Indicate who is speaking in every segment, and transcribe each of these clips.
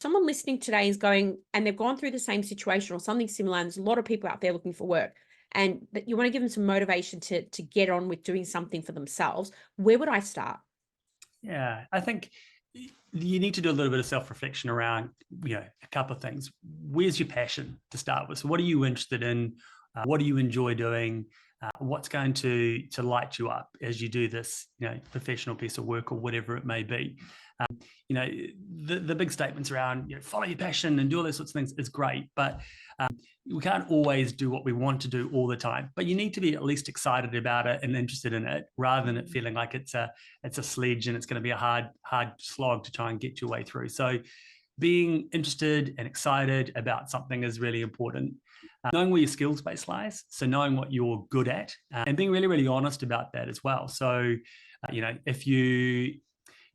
Speaker 1: someone listening today is going and they've gone through the same situation or something similar, and there's a lot of people out there looking for work, and that you want to give them some motivation to get on with doing something for themselves, where would I start?
Speaker 2: Yeah, I think you need to do a little bit of self-reflection around, a couple of things. Where's your passion to start with? So what are you interested in? What do you enjoy doing? What's going to light you up as you do this, professional piece of work or whatever it may be? Um, you know, the big statements around, follow your passion and do all those sorts of things is great, but we can't always do what we want to do all the time. But you need to be at least excited about it and interested in it, rather than it feeling like it's a sledge and it's going to be a hard slog to try and get your way through. So being interested and excited about something is really important. Knowing where your skills base lies, so knowing what you're good at, and being really, really honest about that as well. So, if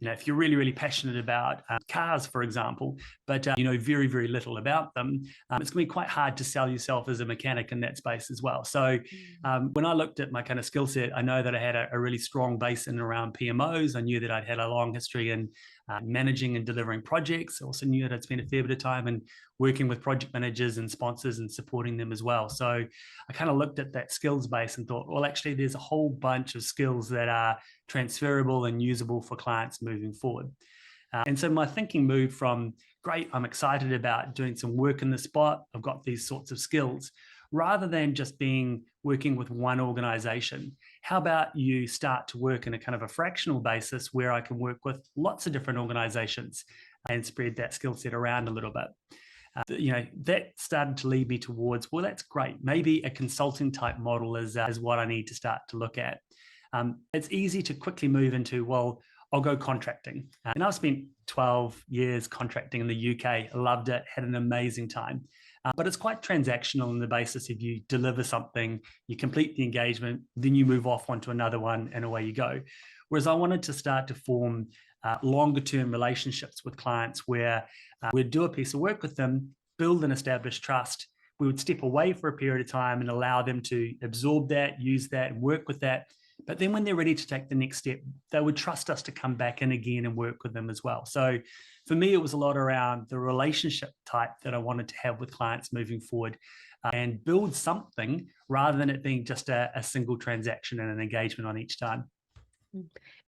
Speaker 2: if you're really, really passionate about cars, for example, but you know very, very little about them, it's going to be quite hard to sell yourself as a mechanic in that space as well. So when I looked at my kind of skill set, I know that I had a really strong base in and around PMOs. I knew that I'd had a long history in managing and delivering projects. I also knew that I'd spent a fair bit of time in working with project managers and sponsors and supporting them as well. So I kind of looked at that skills base and thought, well, actually, there's a whole bunch of skills that are transferable and usable for clients moving forward. And so my thinking moved from, great, I'm excited about doing some work in the spot, I've got these sorts of skills, rather than just working with one organization. How about you start to work in a kind of a fractional basis where I can work with lots of different organizations and spread that skill set around a little bit? That started to lead me towards, well, that's great. Maybe a consulting type model is what I need to start to look at. It's easy to quickly move into, well, I'll go contracting. And I've spent 12 years contracting in the UK, loved it, had an amazing time. But it's quite transactional on the basis of you deliver something, you complete the engagement, then you move off onto another one and away you go. Whereas I wanted to start to form longer term relationships with clients where we'd do a piece of work with them, build and establish trust. We would step away for a period of time and allow them to absorb that, use that, and work with that. But then when they're ready to take the next step, they would trust us to come back in again and work with them as well. So for me, it was a lot around the relationship type that I wanted to have with clients moving forward, and build something rather than it being just a single transaction and an engagement on each time.